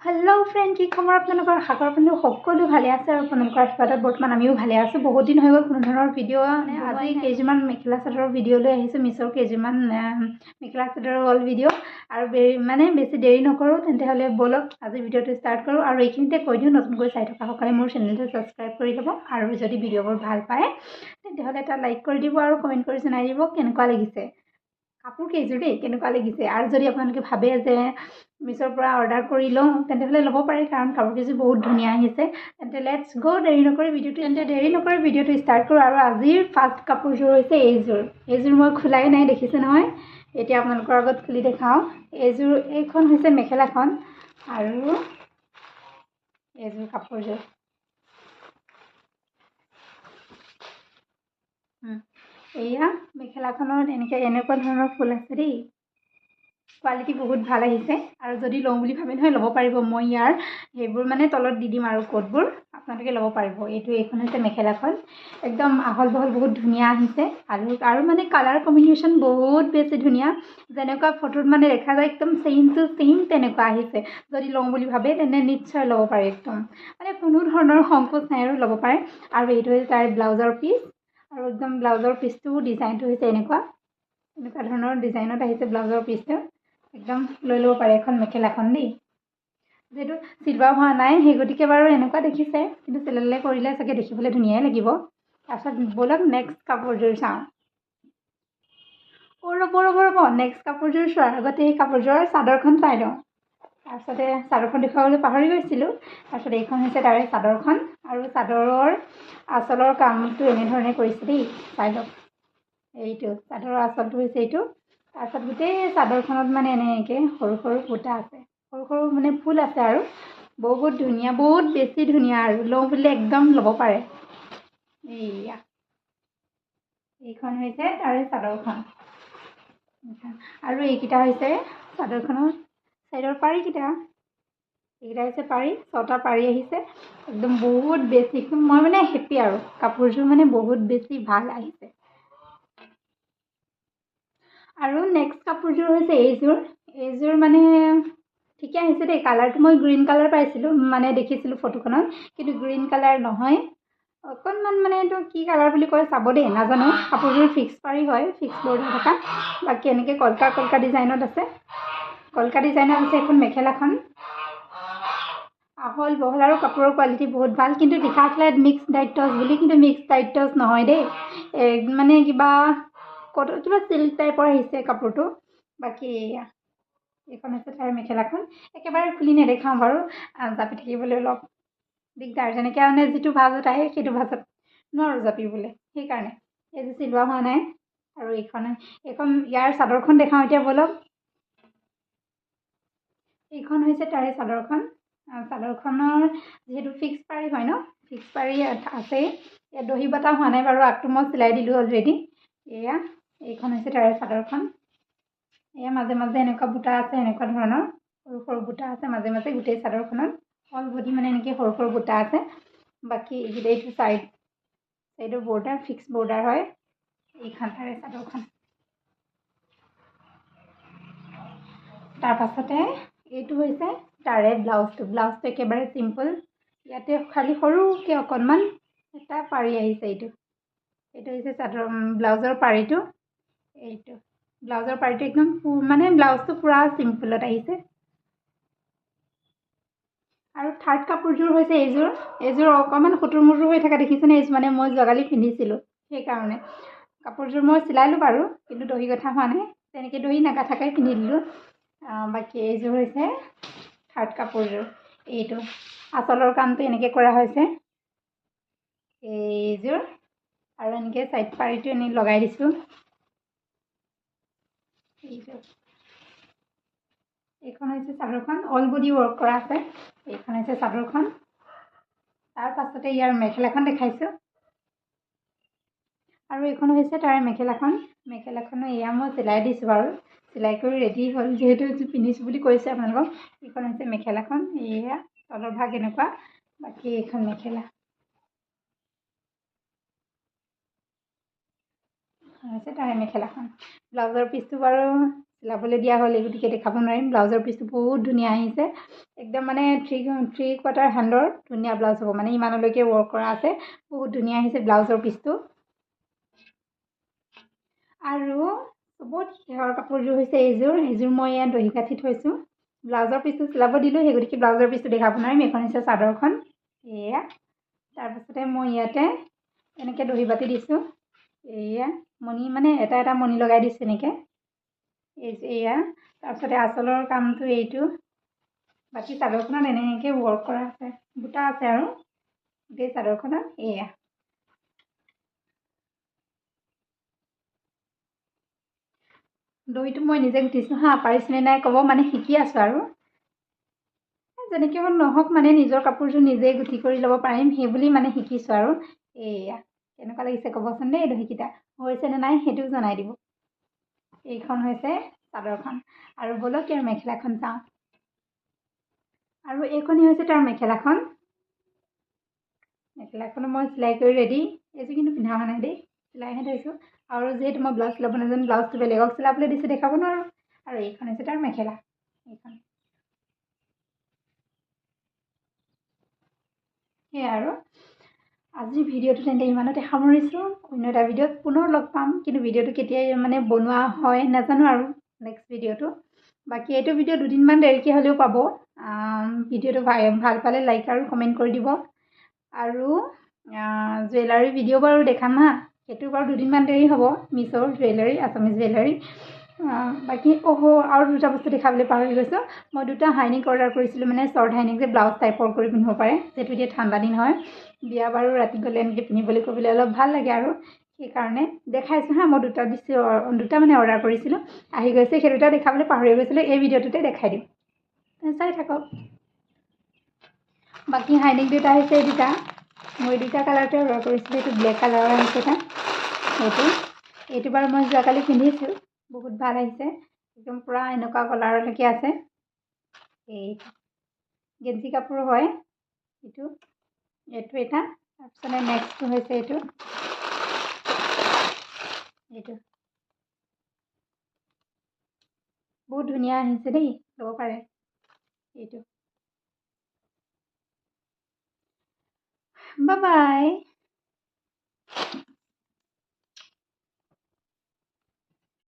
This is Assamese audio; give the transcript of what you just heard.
हेलो फ्रेंड की खबर আপোনালোকৰ হাগৰ পিনে সকলো ভালে আছে আৰু আপোনালোকৰ আশীৰ্বাদত বৰ্তমান আমিও ভালে আছো বহুত দিন হৈ গ'ল কোনো ধৰণৰ ভিডিও আজি কেজিমান মেখেলা চাদৰৰ ভিডিও লৈ আহিছো মিছৰ কেজিমান মেখেলা চাদৰৰ অল ভিডিও আৰু মানে বেছি দেৰি নকৰো তেন্তে হলে বলক আজি ভিডিওটো ষ্টাৰ্ট কৰো আৰু এইখিনিতে কৈ দিও নতুনকৈ চাই থকা সকলে মোৰ চেনেলটো সাবস্ক্ৰাইব কৰি ল'ব আৰু যদি ভিডিওবোৰ ভাল পায় তেন্তে হলে এটা লাইক কৰি দিব আৰু কমেন্ট কৰি জনাই দিব কেনেকুৱা লাগিছে কাপোৰ কেইযোৰ দেই কেনেকুৱা লাগিছে আৰু যদি আপোনালোকে ভাবে যে মিছৰ পৰা অৰ্ডাৰ কৰি লওঁ তেন্তে হ'লে ল'ব পাৰে কাৰণ কাপোৰ কেইযোৰ বহুত ধুনীয়া আহিছে তেন্তে লেটছ গ' দেৰি নকৰি ভিডিওটো ষ্টাৰ্ট কৰোঁ আৰু আজিৰ ফাৰ্ষ্ট কাপোৰযোৰ হৈছে এইযোৰ মই খোলাই নাই দেখিছে নহয় এতিয়া আপোনালোকৰ আগত খুলি দেখাওঁ এইখন হৈছে মেখেলাখন আৰু এইযোৰ কাপোৰযোৰ এয়া মেখেলাখনত এনেকুৱা ধৰণৰ ফুল আছে দেই কোৱালিটি বহুত ভাল আহিছে আৰু যদি লওঁ বুলি ভাবে নহয় ল'ব পাৰিব মই ইয়াৰ সেইবোৰ মানে তলত দি দিম আৰু কোডবোৰ আপোনালোকে ল'ব পাৰিব এইখন হৈছে মেখেলাখন একদম আহল বহল বহুত ধুনীয়া আহিছে আৰু মানে কালাৰ কম্বিনেশ্যন বহুত বেছি ধুনীয়া যেনেকুৱা ফটোত মানে দেখা যায় একদম চেইম টু চেইম তেনেকুৱা আহিছে যদি লওঁ বুলি ভাবে তেনে নিশ্চয় ল'ব পাৰে একদম মানে কোনো ধৰণৰ সংকোচ নাই আৰু ল'ব পাৰে আৰু এইটো হৈছে তাৰ ব্লাউজৰ পিচ আৰু একদম ব্লাউজৰ পিচটো ডিজাইনটো হৈছে এনেকুৱা ধৰণৰ ডিজাইনত আহিছে ব্লাউজৰ পিচটো একদম লৈ ল'ব পাৰে এখন মেখেলাখন দেই যেহেতু চিলোৱা হোৱা নাই সেই গতিকে বাৰু এনেকুৱা দেখিছে কিন্তু চিলালে কৰিলে চাগে দেখিবলৈ ধুনীয়াই লাগিব তাৰপিছত ব'লক নেক্সট কাপোৰযোৰ চাওঁ ৰ'ব নেক্সট কাপোৰযোৰ চোৱাৰ আগতে এই কাপোৰযোৰৰ চাদৰখন চাই লওঁ তাৰপিছতে চাদৰখন দেখুৱাবলৈ পাহৰি গৈছিলোঁ তাৰপিছত এইখন হৈছে তাৰে চাদৰখন আৰু চাদৰৰ আঁচলৰ কামটো এনেধৰণে কৰিছে দেই চাই লওক এইটো চাদৰৰ আঁচলটো হৈছে এইটো তাৰপিছত গোটেই চাদৰখনত মানে এনেকৈ সৰু সৰু বুটা আছে সৰু সৰু মানে ফুল আছে আৰু বহুত ধুনীয়া বহুত বেছি ধুনীয়া আৰু লওঁ বুলিলে একদম ল'ব পাৰে এইখন হৈছে তাৰে চাদৰখন আৰু এইকেইটা হৈছে চাদৰখনৰ চাইডৰ পাৰিকেইটা এইকেইটা হৈছে পাৰি 6টা পাৰি আহিছে একদম বহুত বেছি মই মানে হেপ্পী আৰু কাপোৰযোৰ মানে বহুত বেছি ভাল আহিছে আৰু নেক্সট কাপোৰযোৰ হৈছে এইযোৰ মানে ঠিকে আহিছে দেই কালাৰটো মই গ্ৰীণ কালাৰ পাইছিলোঁ মানে দেখিছিলোঁ ফটোখনত কিন্তু গ্ৰীণ কালাৰ নহয় অকণমান মানে এইটো কি কালাৰ বুলি কয় চাব দেই নাজানো কাপোৰযোৰ ফিক্স পাৰি হয় ফিক্স বৰ্ডাৰ থকা বাকী এনেকৈ কলকা ডিজাইনত আছে এখন মেখেলাখন আহল বহল আৰু কাপোৰৰ কোৱালিটি বহুত ভাল কিন্তু লিখা আছিলে মিক্স ডাইট টচ বুলি কিন্তু মিক্স ডাইট টচ নহয় দেই মানে কিবা চিল্ক টাইপৰ আহিছে কাপোৰটো বাকী এইখন হৈছে তাৰ মেখেলাখন একেবাৰে খুলি নেদেখাওঁ বাৰু জাপি থাকিবলৈ অলপ দিগদাৰ যেনেকৈ মানে যিটো ভাজত আহে সেইটো ভাজত নোৱাৰোঁ জাপিবলৈ সেইকাৰণে এইযোৰ চিলোৱা হোৱা নাই আৰু এইখন ইয়াৰ চাদৰখন দেখাওঁ এতিয়া বলক এইখন হৈছে তাৰে চাদৰখনৰ যিহেতু ফিক্স পাৰি হয় ন ফিক্স পাৰি আছেই ইয়াত দহি বটা হোৱা নাই বাৰু আগটো মই চিলাই দিলোঁ অলৰেডি এইখন হৈছে তাৰে চাদৰখন এয়া মাজে মাজে এনেকুৱা বুটা আছে এনেকুৱা ধৰণৰ সৰু সৰু বুটা আছে মাজে মাজে গোটেই চাদৰখনত অল বডি মানে এনেকৈ সৰু সৰু বুটা আছে বাকী এইটো চাইডৰ বৰ্ডাৰ ফিক্স বৰ্ডাৰ হয় এইখন তাৰে চাদৰখন তাৰ পাছতে এইটো হৈছে তাৰে ব্লাউজটো একেবাৰে চিম্পল ইয়াতে খালি সৰুকৈ অকণমান এটা পাৰি আহিছে এইটো হৈছে ব্লাউজৰ পাৰিটো একদম মানে ব্লাউজটো পুৰা চিম্পলত আহিছে আৰু থাৰ্ড কাপোৰযোৰ হৈছে এইযোৰ অকণমান খুটুৰ মুটুৰ হৈ থকা দেখিছেনে মানে মই যোৱাকালি পিন্ধিছিলোঁ সেইকাৰণে কাপোৰযোৰ মই চিলালোঁ বাৰু কিন্তু দহি গঠা হোৱা নাই তেনেকৈ দহি নাগাথাকাই পিন্ধি দিলোঁ বাকী এইযোৰ হৈছে থাৰ্ড কাপোৰযোৰ এইটো আঁচলৰ কামটো এনেকৈ কৰা হৈছে এইযোৰ আৰু এনেকৈ চাইড পাৰিটো এনেই লগাই দিছোঁ এইখন হৈছে চাদৰখন অল বডি ৱৰ্ক কৰা আছে এইখন হৈছে চাদৰখন তাৰ পাছতে ইয়াৰ মেখেলাখন দেখাইছোঁ আৰু এইখন হৈছে তাৰ মেখেলাখনো এয়া মই চিলাই দিছোঁ বাৰু চিলাই কৰি ৰেডি হ'ল যিহেতু পিন্ধিছোঁ বুলি কৈছে আপোনালোকক এইখন হৈছে মেখেলাখন এয়া তলৰ ভাগ এনেকুৱা বাকী এইখন মেখেলা হৈছে তাৰে মেখেলাখন ব্লাউজৰ পিচটো বাৰু চিলাবলৈ দিয়া হ'ল, এই গতিকে দেখাব নোৱাৰিম। ব্লাউজৰ পিচটো বহুত ধুনীয়া আহিছে, একদম মানে থ্ৰী কোৱাৰ্টাৰ হেণ্ডৰ ধুনীয়া ব্লাউজ হ'ব, মানে ইমানলৈকে ৱৰ্ক কৰা আছে, বহুত ধুনীয়া আহিছে ব্লাউজৰ পিচটো। আৰু বহুত শেহৰ কাপোৰযোৰ হৈছে এইযোৰ মই ইয়াত দহি কাঠি থৈছোঁ। ব্লাউজৰ পিচটো চিলাব দিলোঁ, সেই গতিকে ব্লাউজৰ পিচটো দেখাব নোৱাৰিম। এইখন হৈছে চাদৰখন, এয়া। তাৰপাছতে মই ইয়াতে এনেকৈ দহি বাতি দিছোঁ, এয়া মণি মানে এটা মণি লগাই দিছোঁ এনেকৈ, এয়া। তাৰপিছতে আঁচলৰ কামটো এইটো, বাকী চাদৰখনত এনেকৈ ৱৰ্ক কৰা আছে, বুটা আছে আৰু গোটেই চাদৰখনত, এয়া। দহিটো মই নিজে গুঠিছোঁ হা, পাৰিছেনে নাই ক'ব, মানে শিকি আছোঁ আৰু যেনেকৈ নহওক মানে নিজৰ কাপোৰযোৰ নিজেই গুঠি কৰি ল'ব পাৰিম, সেই বুলি মানে শিকিছোঁ আৰু। এয়া কেনেকুৱা লাগিছে ক'বচোন দেই, দহিকেইটা হৈছেনে নাই সেইটোও জনাই দিব। এইখন হৈছে চাদৰখন, আৰু ব'লক ইয়াৰ মেখেলাখন চাওঁ। আৰু এইখনেই হৈছে তাৰ মেখেলাখন। মেখেলাখনো মই চিলাই কৰি ৰেডি, এইযোৰ কিন্তু পিন্ধা হোৱা নাই দেই, চিলাইহে থৈছোঁ। আৰু যিহেতু মই ব্লাউজ চিলাব নাজানো, ব্লাউজটো বেলেগক চিলাবলৈ দিছোঁ, দেখাব নোৱাৰোঁ। আৰু এইখন হৈছে তাৰ মেখেলা, এইখন। সেয়াই আৰু আজিৰ ভিডিঅ'টো তেন্তে ইমানতে সামৰিছোঁ। অন্য এটা ভিডিঅ'ত পুনৰ লগ পাম, কিন্তু ভিডিঅ'টো কেতিয়া মানে বনোৱা হয় নাজানো আৰু নেক্সট ভিডিঅ'টো। বাকী এইটো ভিডিঅ' দুদিনমান দেৰিকৈ হ'লেও পাব। ভিডিঅ'টো ভাল পালে লাইক আৰু কমেণ্ট কৰি দিব। আৰু জুৱেলাৰী ভিডিঅ' বাৰু দেখাম হা, সেইটো বাৰু দুদিনমান দেৰি হ'ব। মিছ'ৰ জুৱেলাৰী, আছামিজ জুৱেলাৰী। বাকী আৰু দুটা বস্তু দেখাবলৈ পাহৰি গৈছোঁ। মই দুটা হাইনেক অৰ্ডাৰ কৰিছিলোঁ, মানে শ্বৰ্ট হাইনেক যে ব্লাউজ টাইপৰ কৰি পিন্ধিব পাৰে, যিহেতু এতিয়া ঠাণ্ডা দিন হয়, বিয়া বাৰু ৰাতি গ'লে এনেকৈ পিন্ধিবলৈ কৰিবলৈ অলপ ভাল লাগে আৰু সেইকাৰণে দেখাইছোঁ হা। মই দুটা মানে অৰ্ডাৰ কৰিছিলোঁ, আহি গৈছে। সেই দুটা দেখাবলৈ পাহৰি গৈছিলোঁ, এই ভিডিঅ'টোতে দেখাই দিম, চাই থাকক। বাকী হাইনেক দুটা আহিছে, এই দুটা মই দুটা কালাৰতে অৰ্ডাৰ কৰিছিলোঁ। এইটো ব্লেক কালাৰৰ আহিছে এটা, এইটো বাৰু মই যোৱাকালি পিন্ধিছোঁ, বহুত ভাল আহিছে, একদম পূৰা এনেকুৱা কলাৰলৈকে আছে। এই গেঞ্জি কাপোৰ হয় এইটো এটা। তাৰপিছতে নেক্সটটো হৈছে এইটো বহুত ধুনীয়া আহিছে দেই, ল'ব পাৰে এইটো। Bye bye.